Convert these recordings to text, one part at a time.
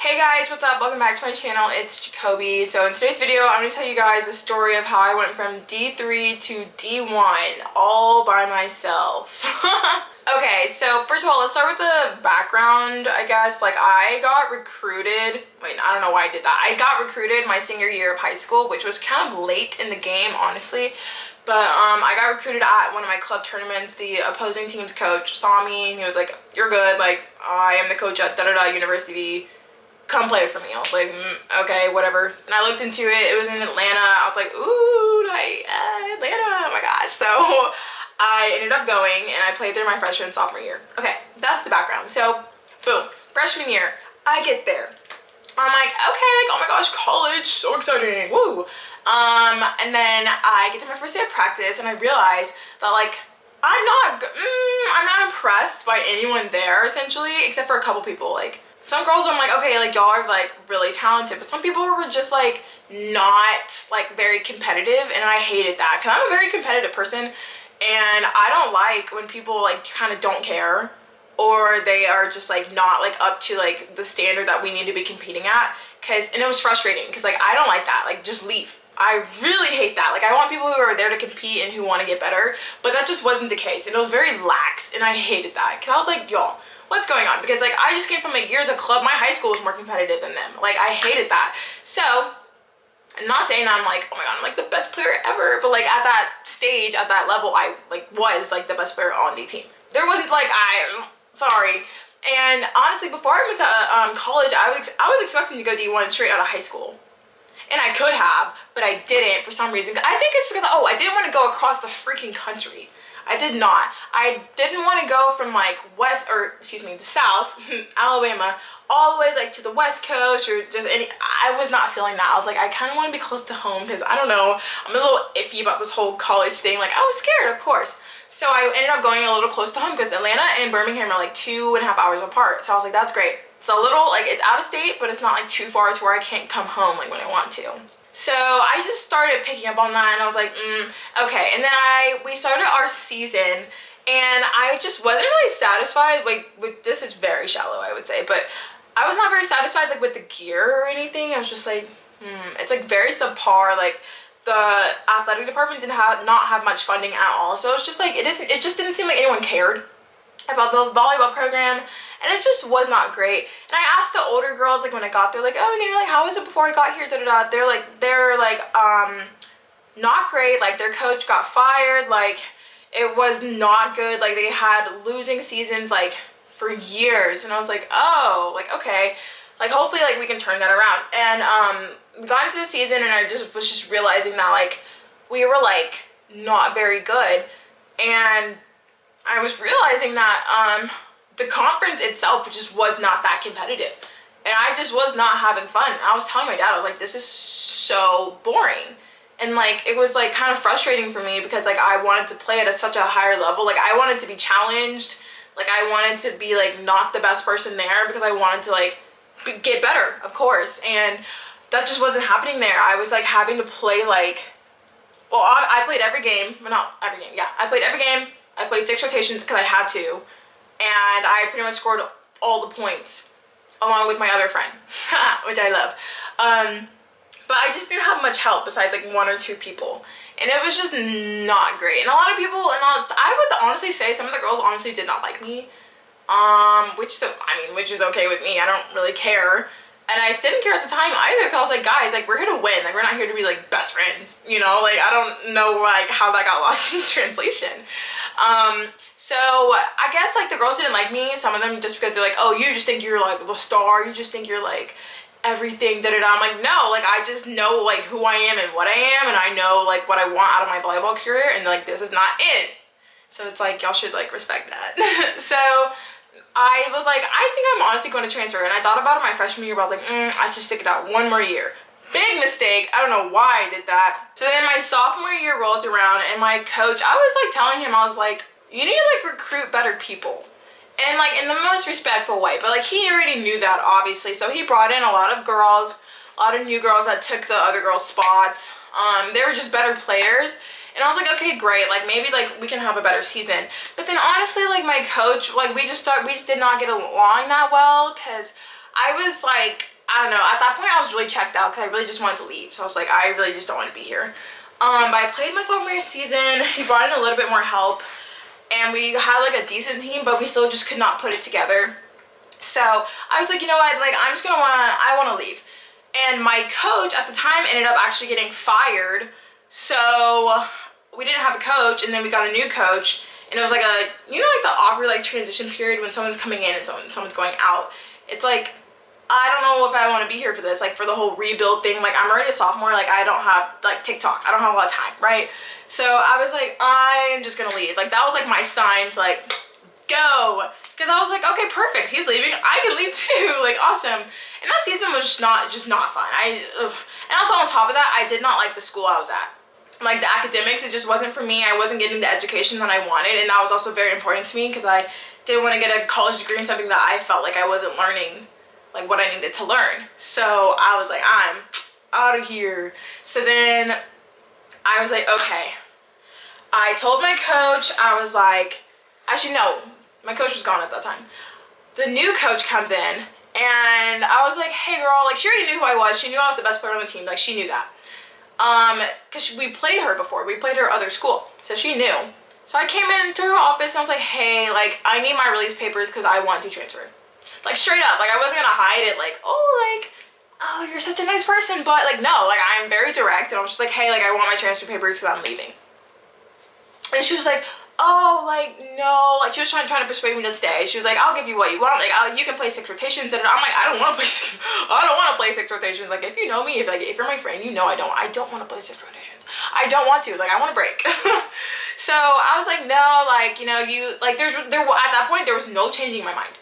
Hey guys, what's up? Welcome back to my channel. It's Jacoby. So in today's video, I'm going to tell you guys the story of how I went from D3 to D1 all by myself. Okay, so first of all, let's start with the background, I guess. Like, I got recruited, I don't know why I did that. I got recruited my senior year of high school, which was kind of late in the game, honestly. But I got recruited at one of my club tournaments. The opposing team's coach saw me and he was like, "You're good, like, I am the coach at da-da-da university. Come play for me." I was like, okay, whatever. And I looked into it. It was in Atlanta. I was like, ooh, like, Atlanta, oh my gosh. So I ended up going and I played there my freshman and sophomore year. Okay, that's the background. So boom, freshman year, I get there. I'm like, okay, like, oh my gosh, college, so exciting, woo. And then I get to my first day of practice and I realize that, like, I'm not impressed by anyone there, essentially, except for a couple people. Like, some girls I'm like, okay, like, y'all are, like, really talented, but some people were just, like, not, like, very competitive, and I hated that, because I'm a very competitive person, and I don't like when people, like, kind of don't care, or they are just, like, not, like, up to, like, the standard that we need to be competing at, and it was frustrating, because, like, I don't like that. Like, just leave. I really hate that. Like, I want people who are there to compete and who want to get better, but that just wasn't the case, and it was very lax, and I hated that, because I was like, y'all, what's going on? Because, like, I just came from, like, years of club. My high school was more competitive than them. Like, I hated that. So, I'm not saying that I'm like, oh my god, I'm like the best player ever, but, like, at that stage, at that level, I, like, was, like, the best player on the team. There wasn't, like, sorry. And honestly, before I went to college, I was expecting to go D1 straight out of high school. And I could have, but I didn't for some reason. I think it's because, I didn't want to go across the freaking country. I did not. I didn't want to go from, like, the south, Alabama, all the way, like, to the west coast, or just I was not feeling that. I was like, I kind of want to be close to home, because, I don't know, I'm a little iffy about this whole college thing. Like, I was scared, of course. So I ended up going a little close to home, because Atlanta and Birmingham are, like, 2.5 hours apart. So I was like, that's great. It's a little, like, it's out of state, but it's not, like, too far to where I can't come home, like, when I want to. So I just started picking up on that, and I was like, okay. And then we started our season, and I just wasn't really satisfied, like, this is very shallow, I would say, but I was not very satisfied, like, with the gear or anything. I was just like, it's, like, very subpar. Like, the athletic department did not have much funding at all, so it's just like, it just didn't seem like anyone cared about the volleyball program, and it just was not great. And I asked the older girls, like, when I got there, like, oh, you know, like, how was it before I got here, da-da-da. They're like, not great. Like, their coach got fired. Like, it was not good. Like, they had losing seasons, like, for years. And I was like, oh, like, okay, like, hopefully, like, we can turn that around. And we got into the season, and I was just realizing that, like, we were, like, not very good. And I was realizing that the conference itself just was not that competitive, and I just was not having fun. I was telling my dad, I was like, this is so boring, and, like, it was, like, kind of frustrating for me, because, like, I wanted to play at such a higher level. Like, I wanted to be challenged. Like, I wanted to be, like, not the best person there, because I wanted to, like, get better, of course, and that just wasn't happening there. I was, like, having to play, like, well, I played every game, but not every game. Yeah, I played every game. I played 6 rotations because I had to, and I pretty much scored all the points along with my other friend, which I love. But I just didn't have much help besides, like, 1 or 2 people, and it was just not great. And a lot of people, and I would honestly say some of the girls honestly did not like me, which is okay with me. I don't really care. And I didn't care at the time either, because I was like, guys, like, we're here to win. Like, we're not here to be, like, best friends, you know? Like, I don't know, like, how that got lost in translation. So I guess, like, the girls didn't like me. Some of them just because they're like, oh, you just think you're, like, the star. You just think you're, like, everything, da-da-da. I'm like, no, like, I just know, like, who I am and what I am, and I know, like, what I want out of my volleyball career, and, like, this is not it. So it's like, y'all should, like, respect that. So I was like, I think I'm honestly going to transfer. And I thought about it my freshman year, but I was like, I should stick it out 1 more year. Big mistake. I don't know why I did that. So then my sophomore year rolls around, and my coach, I was, like, telling him, I was like, you need to, like, recruit better people. And, like, in the most respectful way. But, like, he already knew that, obviously. So he brought in a lot of girls, a lot of new girls that took the other girls' spots. They were just better players. And I was like, okay, great, like, maybe, like, we can have a better season. But then, honestly, like, my coach, like, we just did not get along that well, because I was, like, I don't know, at that point I was really checked out because I really just wanted to leave. So I was like, I really just don't want to be here. But I played my sophomore season. He brought in a little bit more help, and we had like a decent team, but we still just could not put it together. So I was like, you know what, like I want to leave. And my coach at the time ended up actually getting fired. So we didn't have a coach, and then we got a new coach, and it was like a, you know, like the awkward like transition period when someone's coming in and someone's going out. It's like, I don't know if I want to be here for this, like for the whole rebuild thing. Like I'm already a sophomore, like I don't have like TikTok, I don't have a lot of time, right? So I was like, I'm just gonna leave. Like that was like my sign to like go, because I was like, okay, perfect, he's leaving, I can leave too. Like awesome. And that season was just not fun. And also on top of that, I did not like the school I was at. Like the academics, it just wasn't for me. I wasn't getting the education that I wanted, and that was also very important to me because I didn't want to get a college degree in something that I felt like I wasn't learning like what I needed to learn. So I was like, I'm out of here. So then I was like, okay. I told my coach, I was like, actually no, my coach was gone at that time. The new coach comes in, and I was like, hey girl, like she already knew who I was. She knew I was the best player on the team. Like she knew that. Because we played her before. We played her other school. So she knew. So I came into her office and I was like, hey, like I need my release papers because I want to transfer. Like straight up, like I wasn't gonna hide it, like, oh, you're such a nice person, but like no, like I'm very direct, and I was just like, hey, like I want my transfer papers because I'm leaving. And she was like, oh, like no, like she was trying to persuade me to stay. She was like, I'll give you what you want, like you can play 6 rotations, and I'm like, I don't want to play 6 rotations. Like if you know me, if you're my friend, you know I don't want to play 6 rotations. I don't want to, like I want to break. So I was like, no, like you know, at that point there was no changing my mind.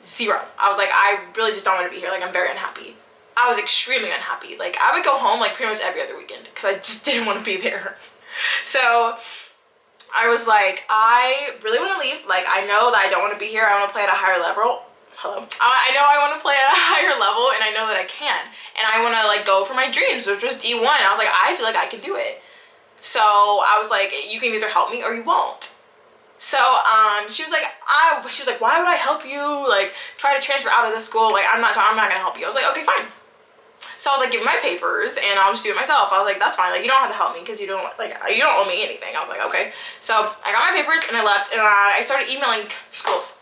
Zero. I was like, I really just don't want to be here. Like I'm very unhappy. I was extremely unhappy. Like I would go home like pretty much every other weekend because I just didn't want to be there. So I was like, I really want to leave. Like I know that I don't want to be here. I want to play at a higher level. I know I want to play at a higher level, and I know that I can. And I want to like go for my dreams, which was D1. I was like, I feel like I can do it. So I was like, you can either help me or you won't. So she was like, why would I help you? Like try to transfer out of this school. Like I'm not gonna help you. I was like, okay, fine. So I was like, give me my papers and I'll just do it myself. I was like, that's fine. Like you don't have to help me because you don't owe me anything. I was like, okay. So I got my papers and I left, and I started emailing schools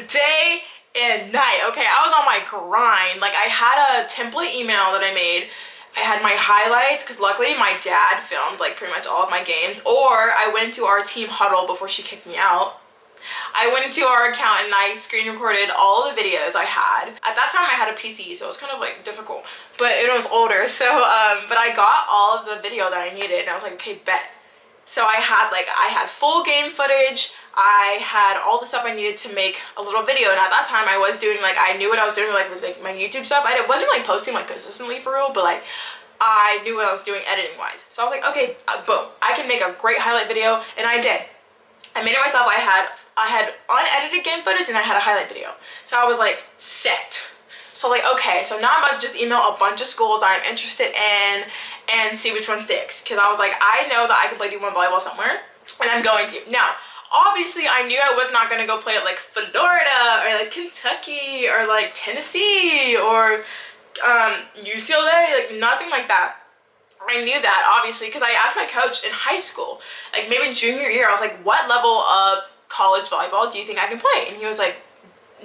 day and night. Okay, I was on my grind. Like I had a template email that I made. I had my highlights because luckily my dad filmed like pretty much all of my games, or I went to our team huddle before she kicked me out. I went into our account and I screen recorded all the videos I had. At that time I had a PC, so it was kind of like difficult, but it was older. So but I got all of the video that I needed, and I was like, okay, bet. So I had full game footage. I had all the stuff I needed to make a little video, and at that time I was doing I knew what I was doing with like my YouTube stuff. I wasn't really posting like consistently for real, but like I knew what I was doing editing wise. So I was like, okay, boom, I can make a great highlight video, and I did. I made it myself. I had unedited game footage and I had a highlight video. So I was like set. So like, okay, so now I'm about to just email a bunch of schools I'm interested in and see which one sticks. Because I was like, I know that I can play D1 volleyball somewhere, and I'm going to. Now, obviously I knew I was not going to go play at like Florida or like Kentucky or like Tennessee or UCLA, like nothing like that. I knew that obviously because I asked my coach in high school, like maybe junior year, I was like, what level of college volleyball do you think I can play? And he was like,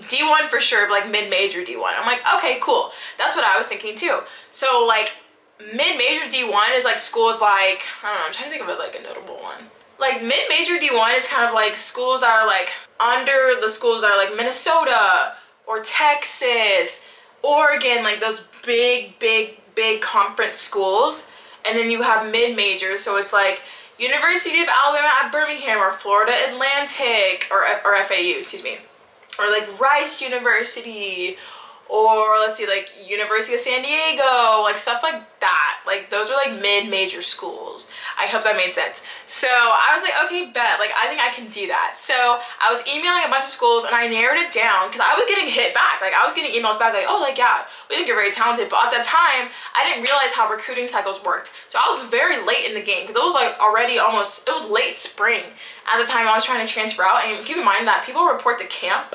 D1 for sure, like mid-major D1. I'm like, okay, cool. That's what I was thinking too. So like mid-major D1 is like schools like, I don't know, I'm trying to think of like a notable one. Like mid-major D1 is kind of like schools that are like under the schools that are like Minnesota or Texas, Oregon, like those big conference schools. And then you have mid-majors, so it's like University of Alabama at Birmingham or Florida Atlantic or FAU, excuse me. Or like Rice University, or let's see, like University of San Diego, like stuff like that. Like those are like mid-major schools. I hope that made sense. So I was like, okay, bet, like I think I can do that. So I was emailing a bunch of schools and I narrowed it down because I was getting hit back. Like I was getting emails back like, oh, like yeah, we think you're very talented. But at that time, I didn't realize how recruiting cycles worked. So I was very late in the game because it was like already almost, it was late spring at the time I was trying to transfer out. And keep in mind that people report to camp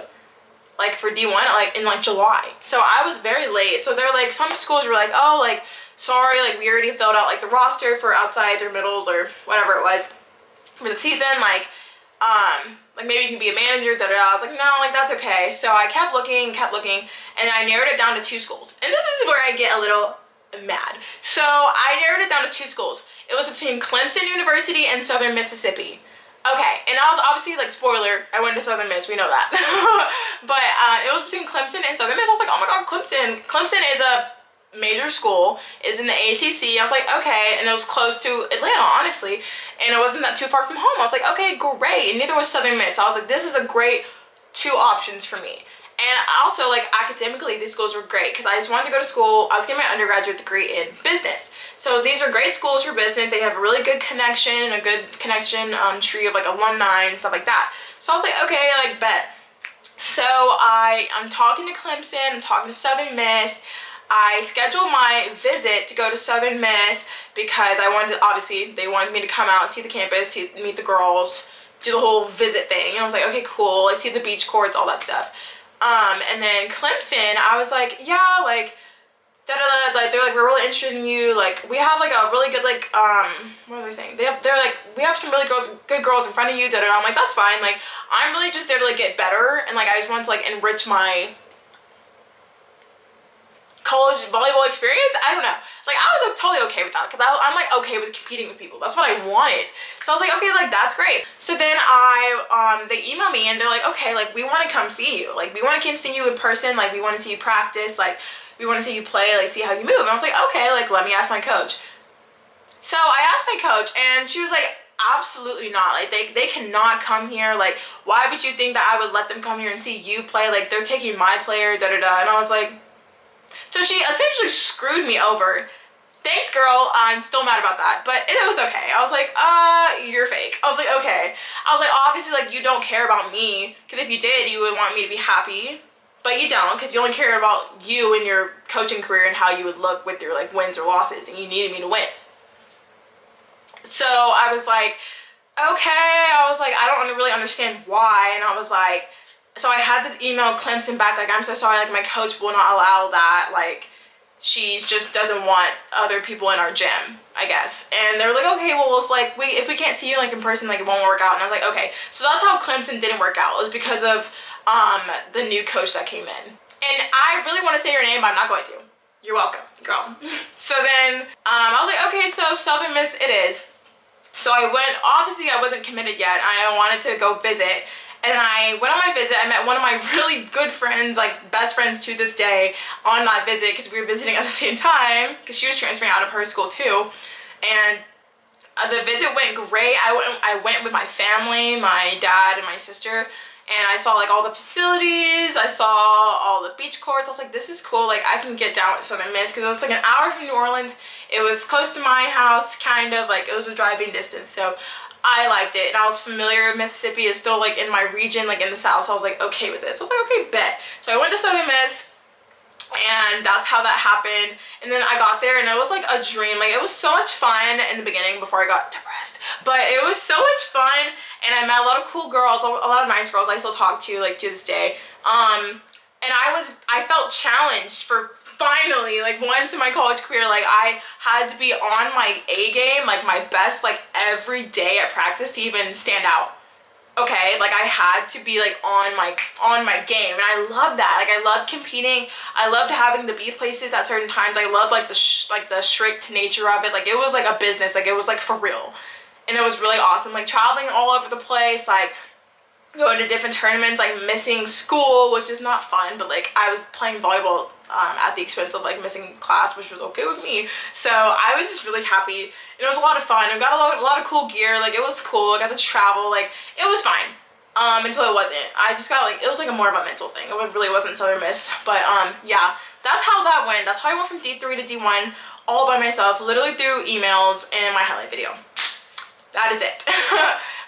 like for D1 like in like July. So I was very late. So they're like, some schools were like, oh, like sorry, like we already filled out like the roster for outsides or middles or whatever it was for the season, like maybe you can be a manager, da da da. I was like, no, like that's okay. So I kept looking, and I narrowed it down to 2 schools. And this is where I get a little mad. So I narrowed it down to 2 schools. It was between Clemson University and Southern Mississippi. Okay, and I was obviously, like, spoiler, I went to Southern Miss, we know that. But it was between Clemson and Southern Miss. I was like, oh my god, Clemson. Clemson is a major school, is in the ACC. I was like, okay, and it was close to Atlanta, honestly, and it wasn't that too far from home. I was like, okay, great. And neither was Southern Miss. So I was like, this is a great 2 options for me. And also, like, academically, these schools were great because I just wanted to go to school. I was getting my undergraduate degree in business. So these are great schools for business. They have a really good connection, a good connection tree of, like, alumni and stuff like that. So I was like, okay, like, bet. So I'm talking to Clemson. I'm talking to Southern Miss. I scheduled my visit to go to Southern Miss because I wanted to, obviously, they wanted me to come out, see the campus, meet the girls, do the whole visit thing. And I was like, okay, cool. I see the beach courts, all that stuff. And then Clemson, I was like, yeah, like, da-da-da, like, they're like, we're really interested in you, like, we have, like, a really good, like, what are they saying? They're like, we have some really good girls in front of you, da-da-da. I'm like, that's fine, like, I'm really just there to, like, get better, and, like, I just want to, like, enrich my college volleyball experience. I don't know, like, I was totally okay with that, because I'm like okay with competing with people. That's what I wanted. So I was like, okay, like, that's great. So then they emailed me and they're like, okay, like, we want to come see you, like, we want to come see you in person, like, we want to see you practice, like, we want to see you play, like, see how you move. And I was like, okay, like, let me ask my coach. So I asked my coach and she was like, absolutely not, like, they cannot come here, like, why would you think that I would let them come here and see you play, like, they're taking my player, da da da. And I was like, so she essentially screwed me over. Thanks, girl. I'm still mad about that, but it was okay. I was like, you're fake. I was like, okay. I was like, obviously, like, you don't care about me, because if you did, you would want me to be happy, but you don't, because you only care about you and your coaching career and how you would look with your, like, wins or losses, and you needed me to win. So I was like, okay. I was like, I don't really understand why, and I was like, so I had this email Clemson back, like, I'm so sorry, like, my coach will not allow that, like, she just doesn't want other people in our gym, I guess. And they were like, okay, well, it's like, if we can't see you, like, in person, like, it won't work out. And I was like, okay. So that's how Clemson didn't work out. It was because of the new coach that came in. And I really want to say your name, but I'm not going to. You're welcome, girl. So then I was like, okay, so Southern Miss it is. So I went, obviously I wasn't committed yet. I wanted to go visit. And I went on my visit. I met one of my really good friends, like best friends to this day, on that visit because we were visiting at the same time because she was transferring out of her school too. And the visit went great. I went with my family, my dad and my sister, and I saw, like, all the facilities. I saw all the beach courts. I was like, this is cool. Like, I can get down with Southern Miss because it was like an hour from New Orleans. It was close to my house, kind of, like, it was a driving distance. So I liked it, and I was familiar with Mississippi. It's still, like, in my region, like, in the South, so I was like, okay with this. I was like, okay, bet. So I went to Southern Miss, and that's how that happened. And then I got there, and it was like a dream. Like, it was so much fun in the beginning before I got depressed, but it was so much fun, and I met a lot of cool girls, a lot of nice girls I still talk to, like, to this day. And I felt challenged for finally, like, once in my college career, like, I had to be on my A game, like, my best, like, every day at practice to even stand out. Okay, like, I had to be, like, on my game, and I loved that. Like, I loved competing. I loved having to be places at certain times. I loved, like, the strict nature of it. Like, it was like a business. Like, it was, like, for real, and it was really awesome. Like, traveling all over the place, like, going to different tournaments, like, missing school, which is not fun, but, like, I was playing volleyball at the expense of, like, missing class, which was okay with me. So I was just really happy. It was a lot of fun. I got a lot of cool gear. Like, it was cool. I got to travel. Like, it was fine until it wasn't. I just got, like, it was like a more of a mental thing. It really wasn't Southern Miss. But yeah, that's how that went. That's how I went from D3 to D1 all by myself, literally through emails and my highlight video. That is it.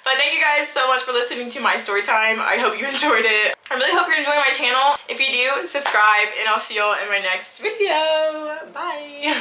But thank you guys so much for listening to my story time. I hope you enjoyed it. I really hope you're enjoying my channel. If you do, subscribe, and I'll see y'all in my next video. Bye.